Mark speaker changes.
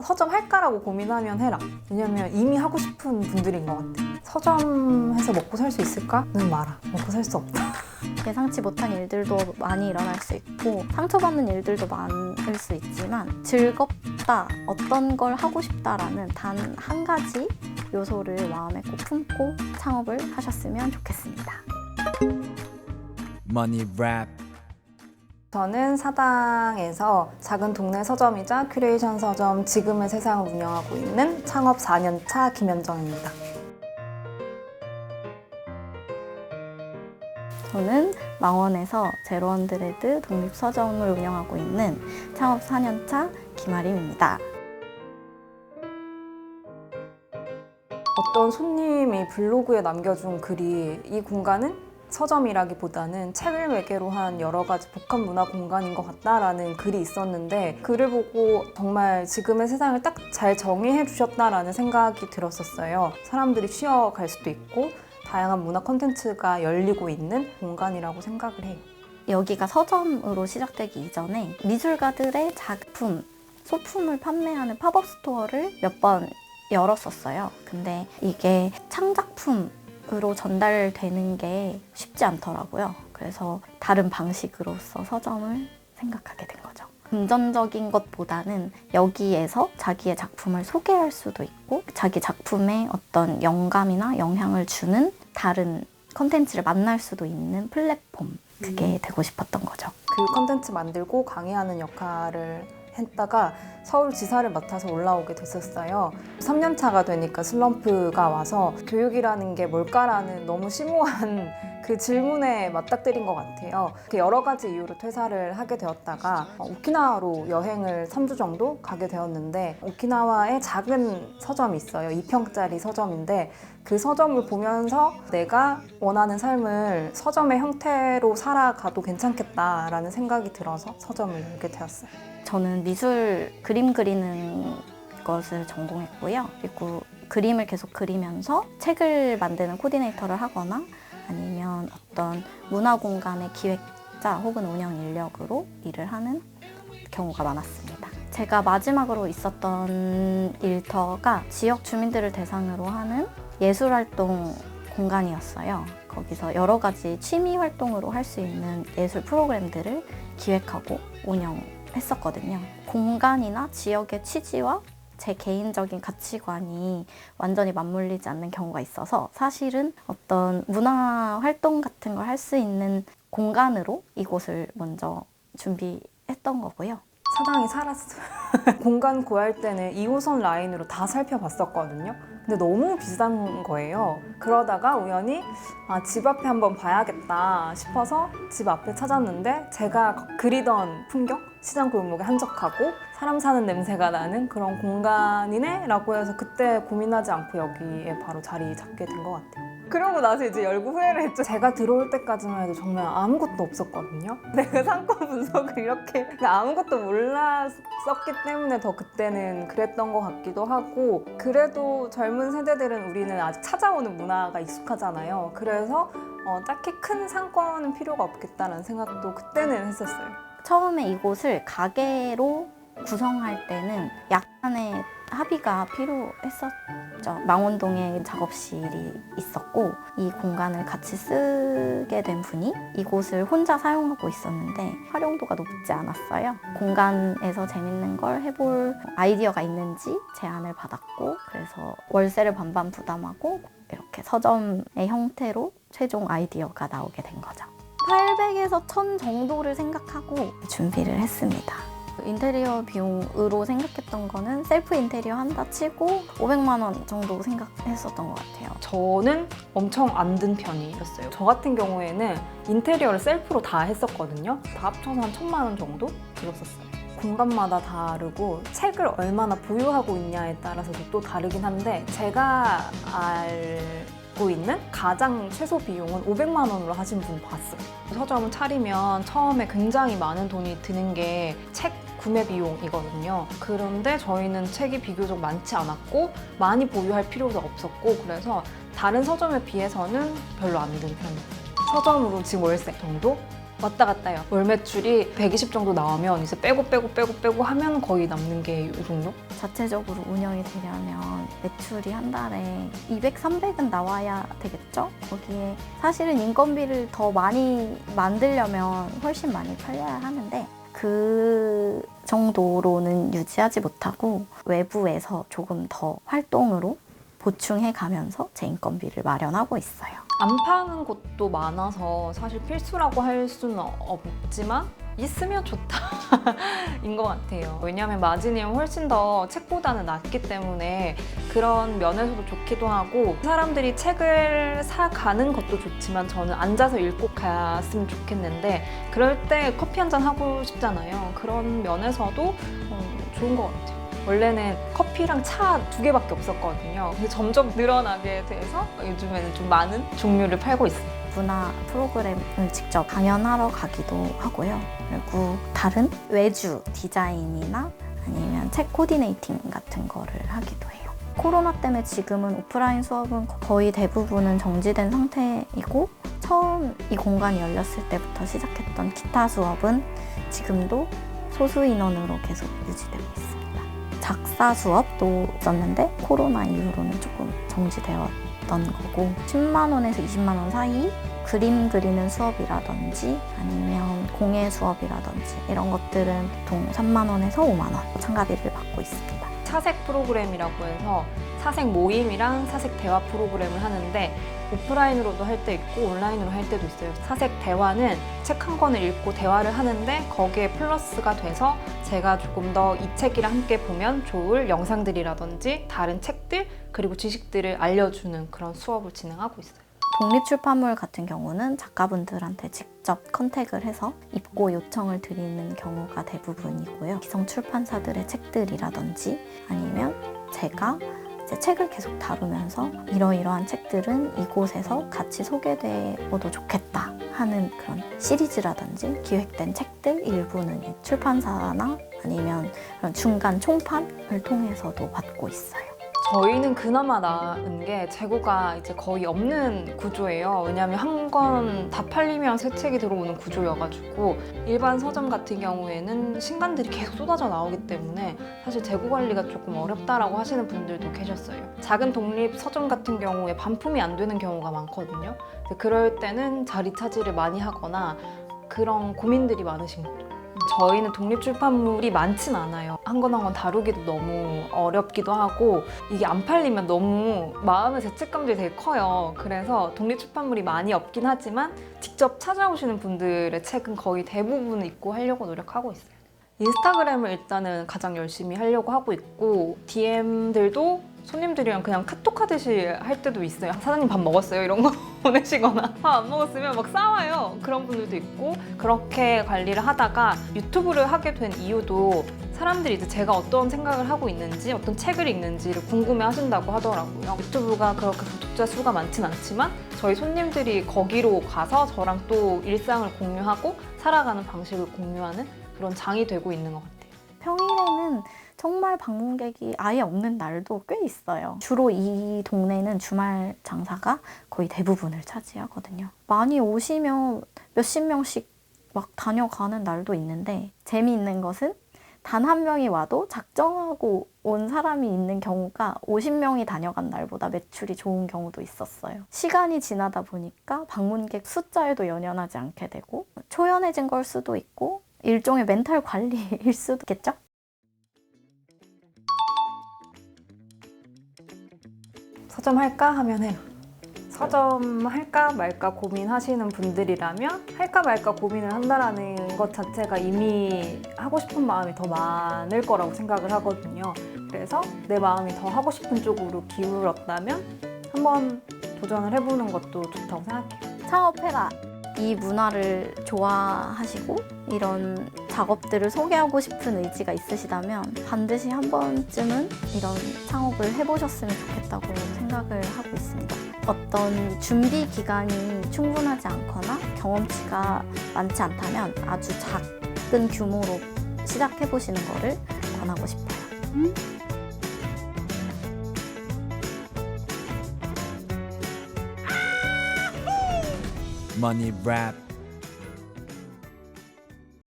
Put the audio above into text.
Speaker 1: 서점 할까라고 고민하면 해라. 왜냐면 이미 하고 싶은 분들인 것 같아. 서점해서 먹고 살 수 있을까?는 말아. 먹고 살 수 없다.
Speaker 2: 예상치 못한 일들도 많이 일어날 수 있고 상처받는 일들도 많을 수 있지만 즐겁다, 어떤 걸 하고 싶다라는 단 한 가지 요소를 마음에 꼭 품고 창업을 하셨으면 좋겠습니다.
Speaker 3: Money Rap.
Speaker 1: 저는 사당에서 작은 동네 서점이자 큐레이션 서점 지금의 세상을 운영하고 있는 창업 4년차 김현정입니다.
Speaker 2: 저는 망원에서 제로원드레드 독립서점을 운영하고 있는 창업 4년차 김아림입니다.
Speaker 1: 어떤 손님이 블로그에 남겨준 글이 이 공간은 서점이라기보다는 책을 매개로 한 여러 가지 복합 문화 공간인 것 같다라는 글이 있었는데 글을 보고 정말 지금의 세상을 딱 잘 정의해 주셨다라는 생각이 들었었어요. 사람들이 쉬어갈 수도 있고 다양한 문화 콘텐츠가 열리고 있는 공간이라고 생각을 해요.
Speaker 2: 여기가 서점으로 시작되기 이전에 미술가들의 작품, 소품을 판매하는 팝업 스토어를 몇 번 열었었어요. 근데 이게 창작품으로 전달되는 게 쉽지 않더라고요. 그래서 다른 방식으로서 서점을 생각하게 된 거죠. 금전적인 것보다는 여기에서 자기의 작품을 소개할 수도 있고 자기 작품에 어떤 영감이나 영향을 주는 다른 컨텐츠를 만날 수도 있는 플랫폼, 그게 되고 싶었던 거죠.
Speaker 1: 그 컨텐츠 만들고 강의하는 역할을 했다가 서울지사를 맡아서 올라오게 됐었어요. 3년 차가 되니까 슬럼프가 와서 교육이라는 게 뭘까라는 너무 심오한 그 질문에 맞닥뜨린 것 같아요. 여러 가지 이유로 퇴사를 하게 되었다가 오키나와로 여행을 3주 정도 가게 되었는데 오키나와에 작은 서점이 있어요. 2평짜리 서점인데 그 서점을 보면서 내가 원하는 삶을 서점의 형태로 살아가도 괜찮겠다라는 생각이 들어서 서점을 열게 되었어요.
Speaker 2: 저는 미술 그림 그리는 것을 전공했고요. 그리고 그림을 계속 그리면서 책을 만드는 코디네이터를 하거나 아니면 어떤 문화공간의 기획자 혹은 운영 인력으로 일을 하는 경우가 많았습니다. 제가 마지막으로 있었던 일터가 지역 주민들을 대상으로 하는 예술활동 공간이었어요. 거기서 여러 가지 취미 활동으로 할 수 있는 예술 프로그램들을 기획하고 운영했었거든요. 공간이나 지역의 취지와 제 개인적인 가치관이 완전히 맞물리지 않는 경우가 있어서 사실은 어떤 문화 활동 같은 걸 할 수 있는 공간으로 이곳을 먼저 준비했던 거고요.
Speaker 1: 사당이 살았어요. 공간 구할 때는 2호선 라인으로 다 살펴봤었거든요. 근데 너무 비싼 거예요. 그러다가 우연히 집 앞에 한번 봐야겠다 싶어서 집 앞에 찾았는데 제가 그리던 풍경? 시장 골목에 한적하고 사람 사는 냄새가 나는 그런 공간이네? 라고 해서 그때 고민하지 않고 여기에 바로 자리 잡게 된 것 같아요. 그러고 나서 이제 열고 후회를 했죠. 제가 들어올 때까지만 해도 정말 아무것도 없었거든요. 내가 상권 분석을 이렇게 아무것도 몰랐었기 때문에 더 그때는 그랬던 것 같기도 하고 그래도 젊은 세대들은 우리는 아직 찾아오는 문화가 익숙하잖아요. 그래서 딱히 큰 상권은 필요가 없겠다는 생각도 그때는 했었어요.
Speaker 2: 처음에 이곳을 가게로 구성할 때는 약간의 합의가 필요했었죠. 망원동에 작업실이 있었고 이 공간을 같이 쓰게 된 분이 이곳을 혼자 사용하고 있었는데 활용도가 높지 않았어요. 공간에서 재밌는 걸 해볼 아이디어가 있는지 제안을 받았고 그래서 월세를 반반 부담하고 이렇게 서점의 형태로 최종 아이디어가 나오게 된 거죠. 800에서 1000 정도를 생각하고 준비를 했습니다. 인테리어 비용으로 생각했던 거는 셀프 인테리어 한다 치고 500만 원 정도 생각했었던 것 같아요.
Speaker 1: 저는 엄청 안 든 편이었어요. 저 같은 경우에는 인테리어를 셀프로 다 했었거든요. 다 합쳐서 한 1000만 원 정도 들었었어요. 공간마다 다르고 책을 얼마나 보유하고 있냐에 따라서도 또 다르긴 한데 제가 알고 있는 가장 최소 비용은 500만 원으로 하신 분 봤어요. 서점을 차리면 처음에 굉장히 많은 돈이 드는 게 책 구매 비용이거든요. 그런데 저희는 책이 비교적 많지 않았고 많이 보유할 필요도 없었고 그래서 다른 서점에 비해서는 별로 안 든 편이에요. 서점으로 지금 월세 정도 왔다 갔다 해요. 월 매출이 120 정도 나오면 이제 빼고 하면 거의 남는 게 이 정도?
Speaker 2: 자체적으로 운영이 되려면 매출이 한 달에 200, 300은 나와야 되겠죠? 거기에 사실은 인건비를 더 많이 만들려면 훨씬 많이 팔려야 하는데 그 정도로는 유지하지 못하고 외부에서 조금 더 활동으로 보충해 가면서 제 인건비를 마련하고 있어요.
Speaker 1: 안 파는 곳도 많아서 사실 필수라고 할 수는 없지만 있으면 좋다 인 것 같아요. 왜냐하면 마진이 훨씬 더 책보다는 낮기 때문에 그런 면에서도 좋기도 하고 사람들이 책을 사가는 것도 좋지만 저는 앉아서 읽고 갔으면 좋겠는데 그럴 때 커피 한 잔 하고 싶잖아요. 그런 면에서도 좋은 것 같아요. 원래는 커피랑 차 2개밖에 없었거든요. 근데 점점 늘어나게 돼서 요즘에는 좀 많은 종류를 팔고 있어요.
Speaker 2: 문화 프로그램을 직접 강연하러 가기도 하고요. 그리고 다른 외주 디자인이나 아니면 책 코디네이팅 같은 거를 하기도 해요. 코로나 때문에 지금은 오프라인 수업은 거의 대부분은 정지된 상태이고 처음 이 공간이 열렸을 때부터 시작했던 기타 수업은 지금도 소수 인원으로 계속 유지되고 있습니다. 작사 수업도 있었는데 코로나 이후로는 조금 정지되었던 거고 10만 원에서 20만 원 사이 그림 그리는 수업이라든지 아니면 공예 수업이라든지 이런 것들은 보통 3만 원에서 5만 원 참가비를 받고 있습니다.
Speaker 1: 사색 프로그램이라고 해서 사색 모임이랑 사색 대화 프로그램을 하는데 오프라인으로도 할 때 있고 온라인으로 할 때도 있어요. 사색 대화는 책 한 권을 읽고 대화를 하는데 거기에 플러스가 돼서 제가 조금 더 이 책이랑 함께 보면 좋을 영상들이라든지 다른 책들 그리고 지식들을 알려주는 그런 수업을 진행하고 있어요.
Speaker 2: 독립출판물 같은 경우는 작가분들한테 직접 컨택을 해서 입고 요청을 드리는 경우가 대부분이고요. 기성 출판사들의 책들이라든지 아니면 제가 이제 책을 계속 다루면서 이러이러한 책들은 이곳에서 같이 소개되어도 좋겠다 하는 그런 시리즈라든지 기획된 책들 일부는 출판사나 아니면 그런 중간 총판을 통해서도 받고 있어요.
Speaker 1: 저희는 그나마 나은 게 재고가 이제 거의 없는 구조예요. 왜냐하면 한 권 다 팔리면 새 책이 들어오는 구조여가지고 일반 서점 같은 경우에는 신간들이 계속 쏟아져 나오기 때문에 사실 재고 관리가 조금 어렵다라고 하시는 분들도 계셨어요. 작은 독립 서점 같은 경우에 반품이 안 되는 경우가 많거든요. 그럴 때는 자리 차지를 많이 하거나 그런 고민들이 많으신 거죠. 저희는 독립출판물이 많진 않아요. 한 권 한 권 다루기도 너무 어렵기도 하고 이게 안 팔리면 너무 마음의 죄책감들이 되게 커요. 그래서 독립출판물이 많이 없긴 하지만 직접 찾아오시는 분들의 책은 거의 대부분 읽고 하려고 노력하고 있어요. 인스타그램을 일단은 가장 열심히 하려고 하고 있고 DM들도 손님들이랑 그냥 카톡 하듯이 할 때도 있어요. 사장님 밥 먹었어요? 이런 거 보내시거나 밥 안 먹었으면 막 싸워요. 그런 분들도 있고 그렇게 관리를 하다가 유튜브를 하게 된 이유도 사람들이 이제 제가 어떤 생각을 하고 있는지 어떤 책을 읽는지를 궁금해 하신다고 하더라고요. 유튜브가 그렇게 구독자 수가 많진 않지만 저희 손님들이 거기로 가서 저랑 또 일상을 공유하고 살아가는 방식을 공유하는 그런 장이 되고 있는 것 같아요.
Speaker 2: 평일에는 정말 방문객이 아예 없는 날도 꽤 있어요. 주로 이 동네는 주말 장사가 거의 대부분을 차지하거든요. 많이 오시면 몇십 명씩 막 다녀가는 날도 있는데 재미있는 것은 단 한 명이 와도 작정하고 온 사람이 있는 경우가 50명이 다녀간 날보다 매출이 좋은 경우도 있었어요. 시간이 지나다 보니까 방문객 숫자에도 연연하지 않게 되고 초연해진 걸 수도 있고 일종의 멘탈 관리일 수도 있겠죠?
Speaker 1: 서점 할까 하면 해요. 서점 할까 말까 고민하시는 분들이라면 할까 말까 고민을 한다라는 것 자체가 이미 하고 싶은 마음이 더 많을 거라고 생각을 하거든요. 그래서 내 마음이 더 하고 싶은 쪽으로 기울었다면 한번 도전을 해보는 것도 좋다고 생각해요.
Speaker 2: 창업해라. 이 문화를 좋아하시고 이런 작업들을 소개하고 싶은 의지가 있으시다면 반드시 한 번쯤은 이런 창업을 해보셨으면 좋겠다고 생각을 하고 있습니다. 어떤 준비 기간이 충분하지 않거나 경험치가 많지 않다면 아주 작은 규모로 시작해보시는 거를 권하고 싶어요.
Speaker 3: Money Rap